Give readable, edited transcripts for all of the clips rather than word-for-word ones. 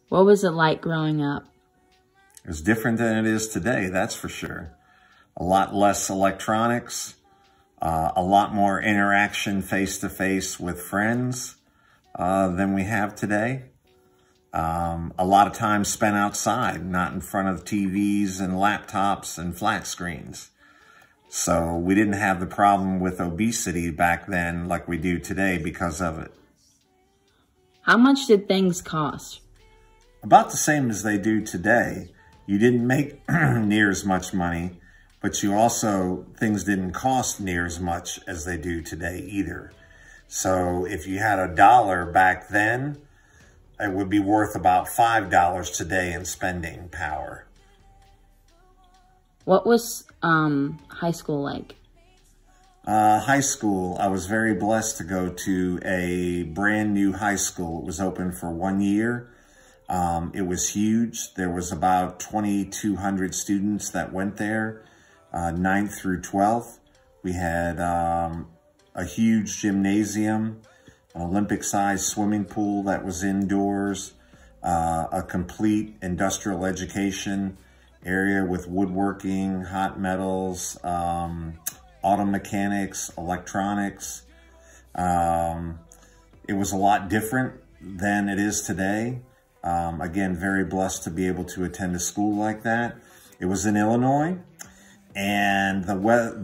What was it like growing up? It was different than it is today, that's for sure. A lot less electronics, a lot more interaction face-to-face with friends than we have today. A lot of time spent outside, not in front of TVs and laptops and flat screens. So we didn't have the problem with obesity back then like we do today because of it. How much did things cost? About the same as they do today. You didn't make near as much money, but things didn't cost near as much as they do today either. So if you had $1 back then, it would be worth about $5 today in spending power. What was high school like? High school, I was very blessed to go to a brand new high school. It was open for 1 year. It was huge. There was about 2,200 students that went there, 9th through 12th. We had a huge gymnasium, an Olympic-sized swimming pool that was indoors, a complete industrial education area with woodworking, hot metals, auto mechanics, electronics. It was a lot different than it is today. Again, very blessed to be able to attend a school like that. It was in Illinois, and the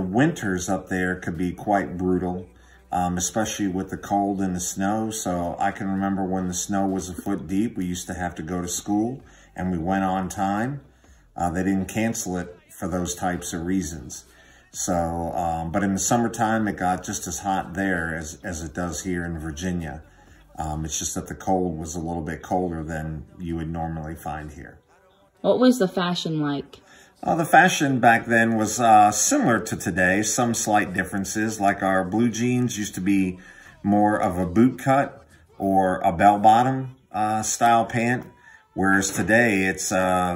winters up there could be quite brutal, especially with the cold and the snow. So I can remember when the snow was a foot deep, we used to have to go to school, and we went on time. They didn't cancel it for those types of reasons. So, but in the summertime, it got just as hot there as it does here in Virginia. It's just that the cold was a little bit colder than you would normally find here. What was the fashion like? The fashion back then was similar to today, some slight differences. Like our blue jeans used to be more of a boot cut or a bell-bottom style pant, whereas today it's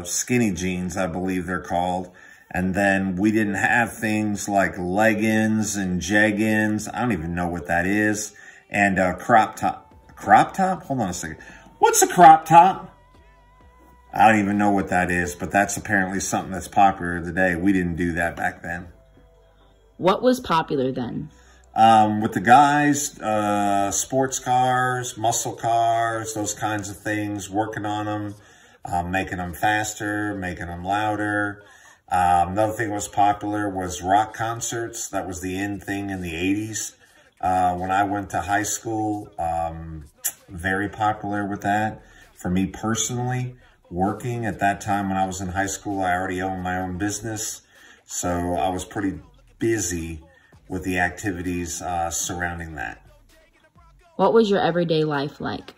skinny jeans, I believe they're called. And then we didn't have things like leggings and jeggings. I don't even know what that is. And crop top. Crop top? Hold on a second. What's a crop top? I don't even know what that is, but that's apparently something that's popular today. We didn't do that back then. What was popular then? With the guys, sports cars, muscle cars, those kinds of things, working on them, making them faster, making them louder. Another thing that was popular was rock concerts. That was the in thing in the 80s. When I went to high school, very popular with that. For me personally, working at that time when I was in high school, I already owned my own business. So I was pretty busy with the activities surrounding that. What was your everyday life like?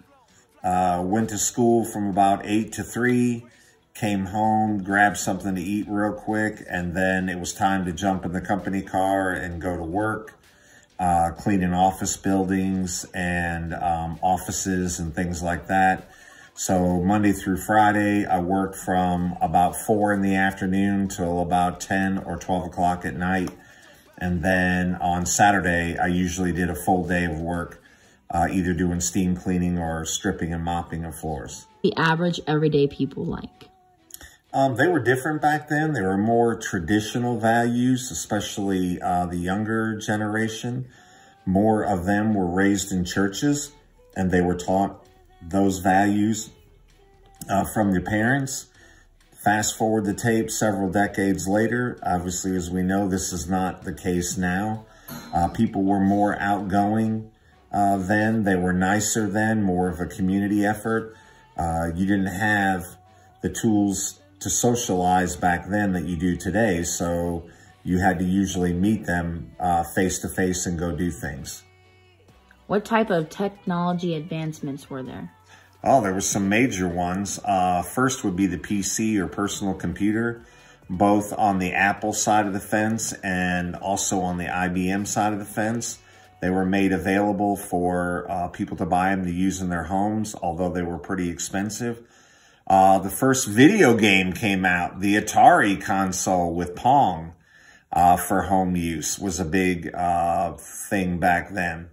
Went to school from about 8 to 3, came home, grabbed something to eat real quick, and then it was time to jump in the company car and go to work. Cleaning office buildings and offices and things like that. So Monday through Friday, I worked from about 4 in the afternoon till about 10 or 12 o'clock at night. And then on Saturday, I usually did a full day of work, either doing steam cleaning or stripping and mopping of floors. The average everyday people like? They were different back then. They were more traditional values, especially the younger generation. More of them were raised in churches, and they were taught those values from their parents. Fast forward the tape several decades later. Obviously, as we know, this is not the case now. People were more outgoing then. They were nicer then, more of a community effort. You didn't have the tools to socialize back then that you do today. So you had to usually meet them face to face and go do things. What type of technology advancements were there? Oh, there were some major ones. First would be the PC or personal computer, both on the Apple side of the fence and also on the IBM side of the fence. They were made available for people to buy them to use in their homes, although they were pretty expensive. The first video game came out, the Atari console with Pong for home use was a big thing back then.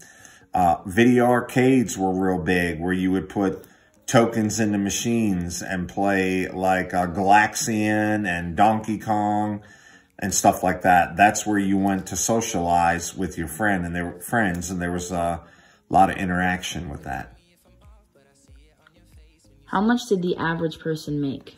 Video arcades were real big, where you would put tokens into machines and play like Galaxian and Donkey Kong and stuff like that. That's where you went to socialize with your friend and they were friends, and there was a lot of interaction with that. How much did the average person make?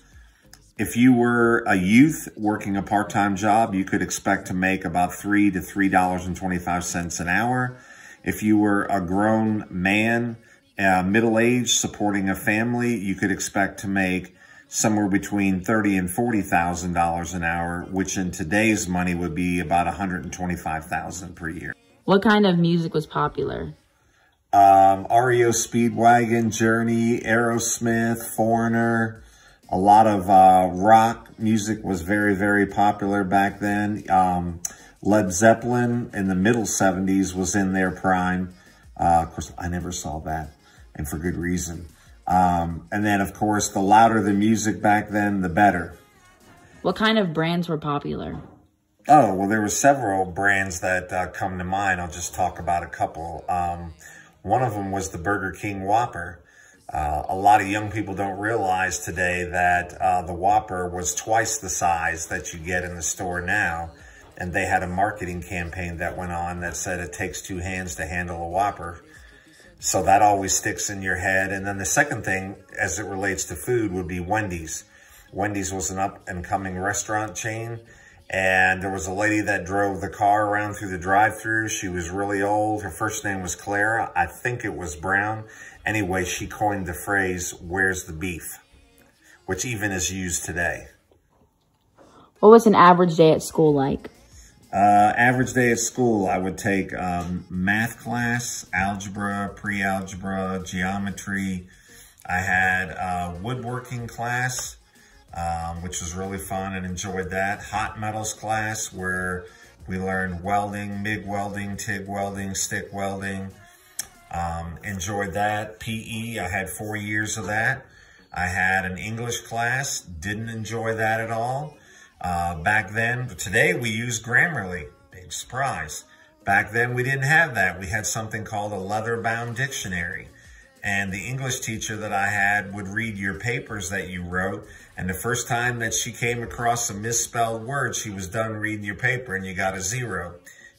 If you were a youth working a part-time job, you could expect to make about $3 to $3.25 an hour. If you were a grown man, middle-aged, supporting a family, you could expect to make somewhere between $30,000 and $40,000 an hour, which in today's money would be about $125,000 per year. What kind of music was popular? REO Speedwagon, Journey, Aerosmith, Foreigner. A lot of rock music was very, very popular back then. Led Zeppelin in the middle 70s was in their prime. Of course, I never saw that, and for good reason. And then, of course, the louder the music back then, the better. What kind of brands were popular? Oh, well, there were several brands that come to mind. I'll just talk about a couple. One of them was the Burger King Whopper. A lot of young people don't realize today that the Whopper was twice the size that you get in the store now. And they had a marketing campaign that went on that said it takes two hands to handle a Whopper. So that always sticks in your head. And then the second thing, as it relates to food, would be Wendy's. Wendy's was an up-and-coming restaurant chain. And there was a lady that drove the car around through the drive-thru. She was really old. Her first name was Clara. I think it was Brown. Anyway, she coined the phrase, "Where's the beef?" which even is used today. What was an average day at school like? Average day at school, I would take math class, algebra, pre-algebra, geometry. I had woodworking class, which was really fun and enjoyed that. Hot metals class, where we learned welding, MIG welding, TIG welding, stick welding. Enjoyed that. PE, I had 4 years of that. I had an English class, didn't enjoy that at all. Back then, today we use Grammarly, big surprise. Back then we didn't have that. We had something called a leather-bound dictionary. And the English teacher that I had would read your papers that you wrote. And the first time that she came across a misspelled word, she was done reading your paper and you got a 0.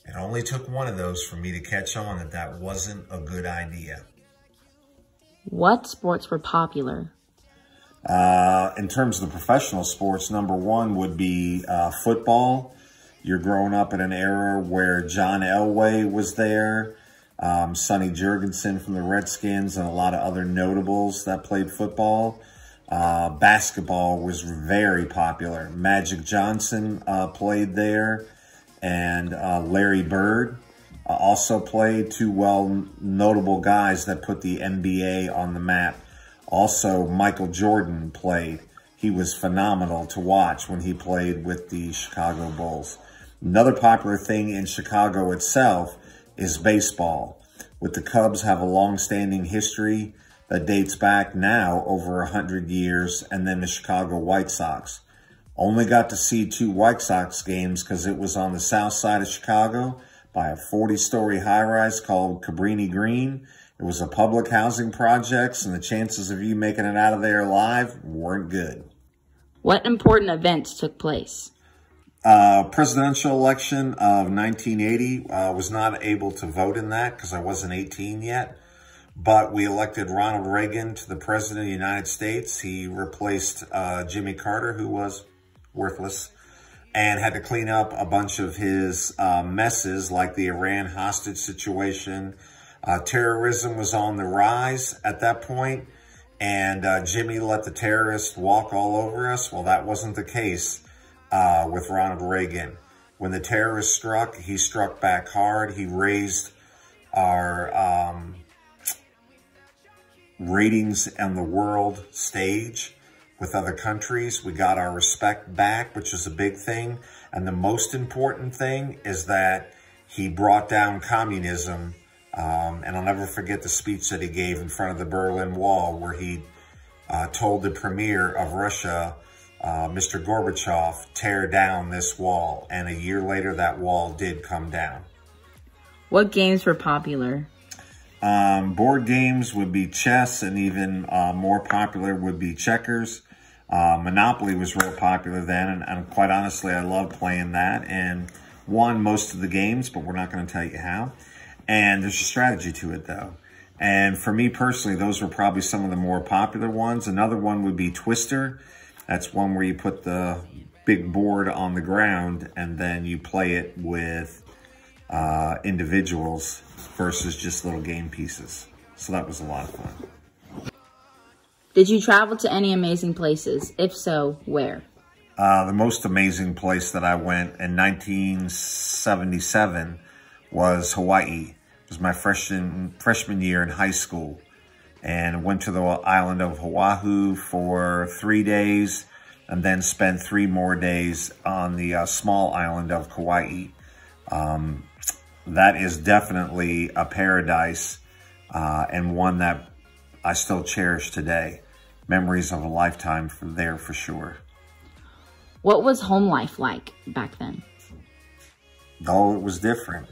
It only took one of those for me to catch on that that wasn't a good idea. What sports were popular? In terms of the professional sports, number one would be football. You're growing up in an era where John Elway was there, Sonny Jurgensen from the Redskins, and a lot of other notables that played football. Basketball was very popular. Magic Johnson played there, and Larry Bird also played, two notable guys that put the NBA on the map. Also, Michael Jordan played. He was phenomenal to watch when he played with the Chicago Bulls. Another popular thing in Chicago itself is baseball, with the Cubs have a long-standing history that dates back now over 100 years, and then the Chicago White Sox. Only got to see 2 White Sox games because it was on the south side of Chicago by a 40-story high-rise called Cabrini Green. It was a public housing project, and the chances of you making it out of there alive weren't good. What important events took place? Presidential election of 1980. Was not able to vote in that because I wasn't 18 yet. But we elected Ronald Reagan to the President of the United States. He replaced Jimmy Carter, who was worthless, and had to clean up a bunch of his messes like the Iran hostage situation. Terrorism was on the rise at that point, and Jimmy let the terrorists walk all over us. Well, that wasn't the case with Ronald Reagan. When the terrorists struck, he struck back hard. He raised our ratings on the world stage with other countries. We got our respect back, which is a big thing. And the most important thing is that he brought down communism. And I'll never forget the speech that he gave in front of the Berlin Wall, where he told the premier of Russia, Mr. Gorbachev, tear down this wall. And a year later, that wall did come down. What games were popular? Board games would be chess, and even more popular would be checkers. Monopoly was real popular then, and quite honestly, I loved playing that and won most of the games, but we're not going to tell you how. And there's a strategy to it, though. And for me personally, those were probably some of the more popular ones. Another one would be Twister. That's one where you put the big board on the ground and then you play it with individuals versus just little game pieces. So that was a lot of fun. Did you travel to any amazing places? If so, where? The most amazing place that I went in 1977 was Hawaii. It was my freshman year in high school. And I went to the island of Oahu for 3 days and then spent 3 more days on the small island of Kauai. That is definitely a paradise and one that I still cherish today. Memories of a lifetime from there for sure. What was home life like back then? Oh, it was different.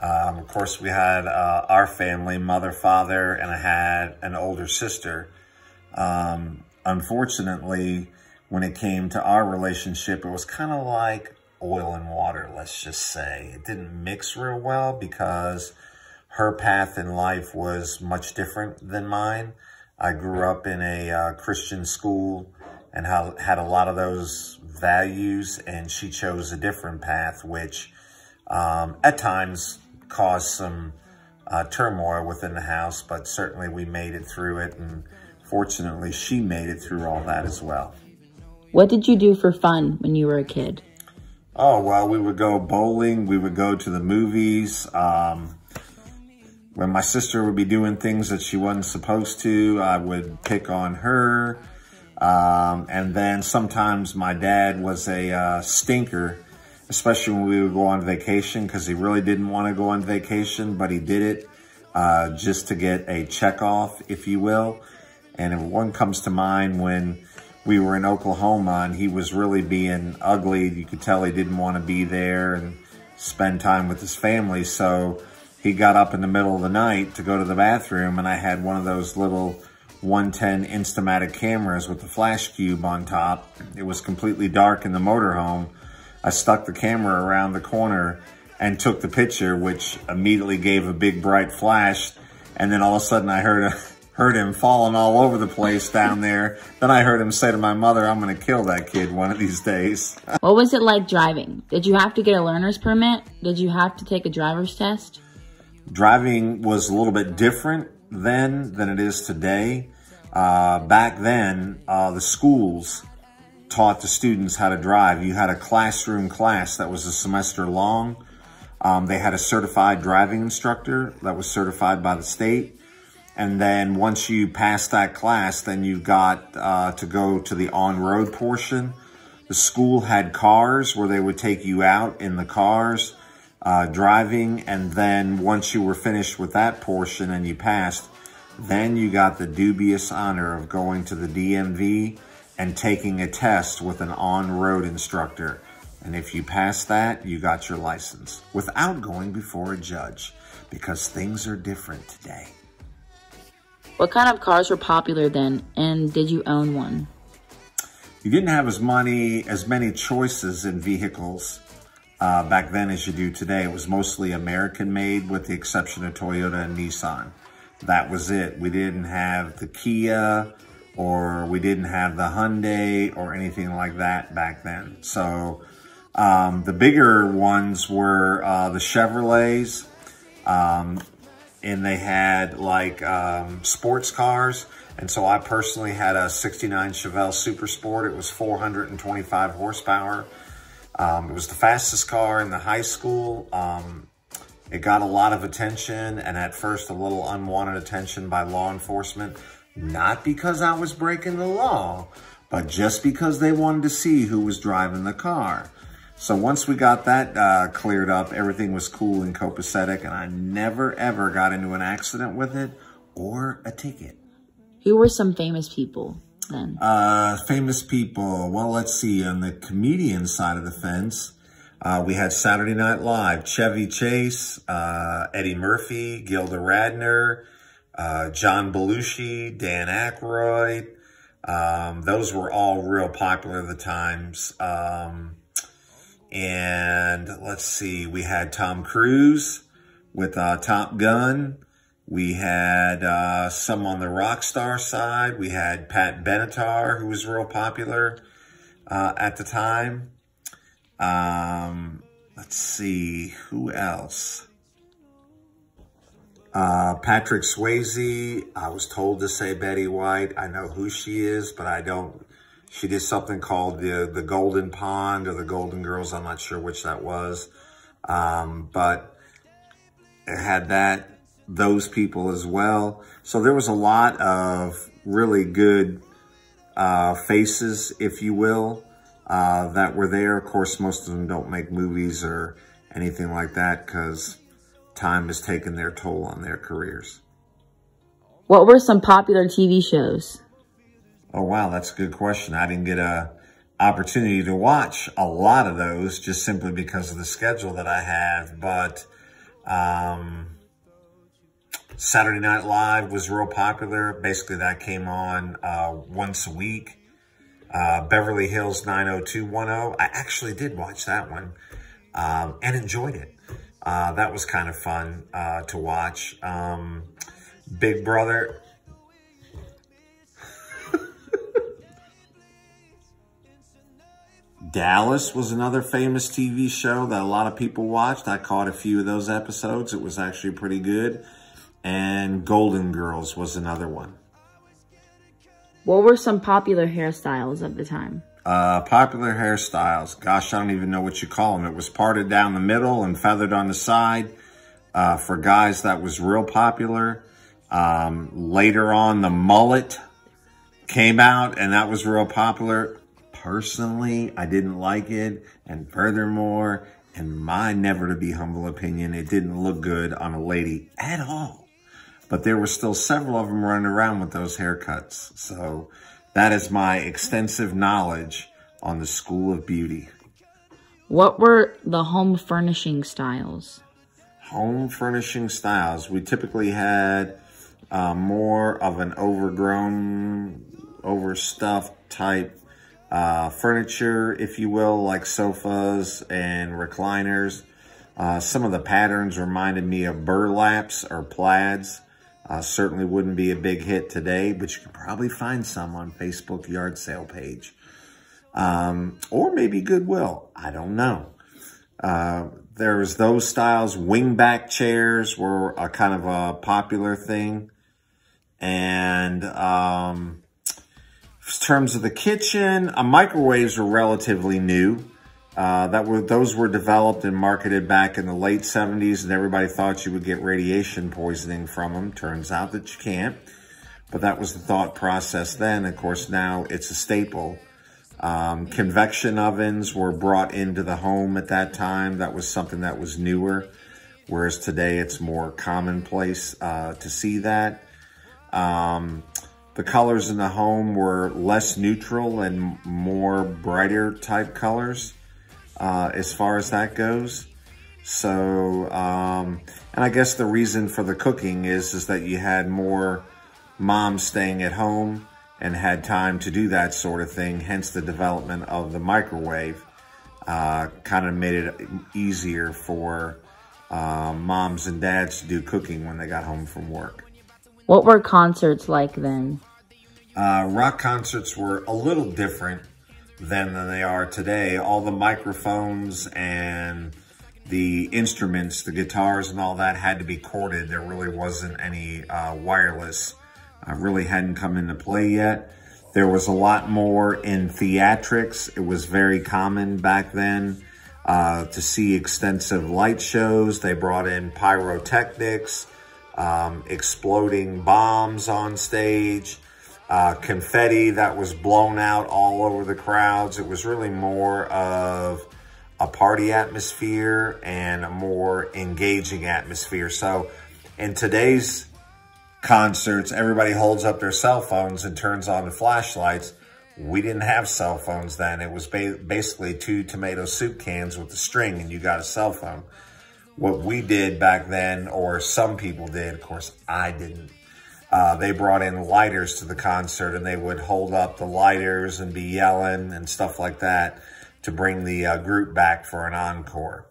Of course, we had our family, mother, father, and I had an older sister. Unfortunately, when it came to our relationship, it was kind of like oil and water, let's just say. It didn't mix real well because her path in life was much different than mine. I grew up in a Christian school and had a lot of those values, and she chose a different path, which at times caused some turmoil within the house, but certainly we made it through it, and fortunately she made it through all that as well. What did you do for fun when you were a kid? Oh, well, we would go bowling, we would go to the movies. When my sister would be doing things that she wasn't supposed to, I would pick on her. And then sometimes my dad was a stinker, especially when we would go on vacation, because he really didn't want to go on vacation, but he did it just to get a check off, if you will. And if one comes to mind when we were in Oklahoma and he was really being ugly, you could tell he didn't want to be there and spend time with his family. So he got up in the middle of the night to go to the bathroom, and I had one of those little 110 Instamatic cameras with the flash cube on top. It was completely dark in the motorhome. I stuck the camera around the corner and took the picture, which immediately gave a big bright flash. And then all of a sudden I heard him falling all over the place down there. Then I heard him say to my mother, "I'm going to kill that kid one of these days." What was it like driving? Did you have to get a learner's permit? Did you have to take a driver's test? Driving was a little bit different then than it is today. Back then, the schools taught the students how to drive. You had a classroom class that was a semester long. They had a certified driving instructor that was certified by the state. And then once you passed that class, then you got to go to the on-road portion. The school had cars where they would take you out in the cars driving. And then once you were finished with that portion and you passed, then you got the dubious honor of going to the DMV and taking a test with an on-road instructor. And if you passed that, you got your license without going before a judge, because things are different today. What kind of cars were popular then, and did you own one? You didn't have as many choices in vehicles back then as you do today. It was mostly American made, with the exception of Toyota and Nissan. That was it. We didn't have the Kia, or we didn't have the Hyundai or anything like that back then. So the bigger ones were the Chevrolets, and they had like sports cars. And so I personally had a 69 Chevelle Super Sport. It was 425 horsepower. It was the fastest car in the high school. It got a lot of attention, and at first a little unwanted attention by law enforcement. Not because I was breaking the law, but just because they wanted to see who was driving the car. So once we got that cleared up, everything was cool and copacetic, and I never, ever got into an accident with it or a ticket. Who were some famous people then? Famous people. Well, let's see. On the comedian side of the fence, We had Saturday Night Live, Chevy Chase, Eddie Murphy, Gilda Radner, John Belushi, Dan Aykroyd. Those were all real popular at the times. And let's see, we had Tom Cruise with Top Gun. We had some on the rock star side. We had Pat Benatar, who was real popular at the time. Let's see, who else? Patrick Swayze. I was told to say Betty White. I know who she is, but I don't. She did something called the Golden Pond or the Golden Girls. I'm not sure which that was. But it had those people as well. So there was a lot of really good faces, if you will, that were there. Of course, most of them don't make movies or anything like that because time has taken their toll on their careers. What were some popular TV shows? Oh, wow, that's a good question. I didn't get an opportunity to watch a lot of those just simply because of the schedule that I have. But Saturday Night Live was real popular. Basically, that came on once a week. Beverly Hills 90210. I actually did watch that one and enjoyed it. That was kind of fun to watch. Big Brother. Dallas was another famous TV show that a lot of people watched. I caught a few of those episodes. It was actually pretty good. And Golden Girls was another one. What were some popular hairstyles of the time? Popular hairstyles. Gosh, I don't even know what you call them. It was parted down the middle and feathered on the side. For guys, that was real popular. Later on, the mullet came out, and that was real popular. Personally, I didn't like it. And furthermore, in my never to be humble opinion, it didn't look good on a lady at all. But there were still several of them running around with those haircuts. So that is my extensive knowledge on the School of Beauty. What were the home furnishing styles? Home furnishing styles. We typically had more of an overgrown, overstuffed type furniture, if you will, like sofas and recliners. Some of the patterns reminded me of burlaps or plaids. Certainly wouldn't be a big hit today, but you could probably find some on Facebook yard sale page. Or maybe Goodwill. I don't know. There was those styles. Wingback chairs were a kind of a popular thing. And in terms of the kitchen, microwaves were relatively new. Those were developed and marketed back in the late 70s, and everybody thought you would get radiation poisoning from them. Turns out that you can't. But that was the thought process then. Of course, now it's a staple. Convection ovens were brought into the home at that time. That was something that was newer, whereas today it's more commonplace to see that. The colors in the home were less neutral and more brighter type colors as far as that goes. So, and I guess the reason for the cooking is that you had more moms staying at home and had time to do that sort of thing. Hence the development of the microwave kind of made it easier for moms and dads to do cooking when they got home from work. What were concerts like then? Rock concerts were a little different then than they are today. All the microphones and the instruments, the guitars and all that had to be corded. There really wasn't any wireless. Really hadn't come into play yet. There was a lot more in theatrics. It was very common back then to see extensive light shows. They brought in pyrotechnics, exploding bombs on stage, confetti that was blown out all over the crowds. It was really more of a party atmosphere and a more engaging atmosphere. So in today's concerts, everybody holds up their cell phones and turns on the flashlights, We didn't have cell phones then. It was basically 2 tomato soup cans with a string and you got a cell phone. What we did back then, or some people did, of course I didn't, they brought in lighters to the concert and they would hold up the lighters and be yelling and stuff like that to bring the group back for an encore.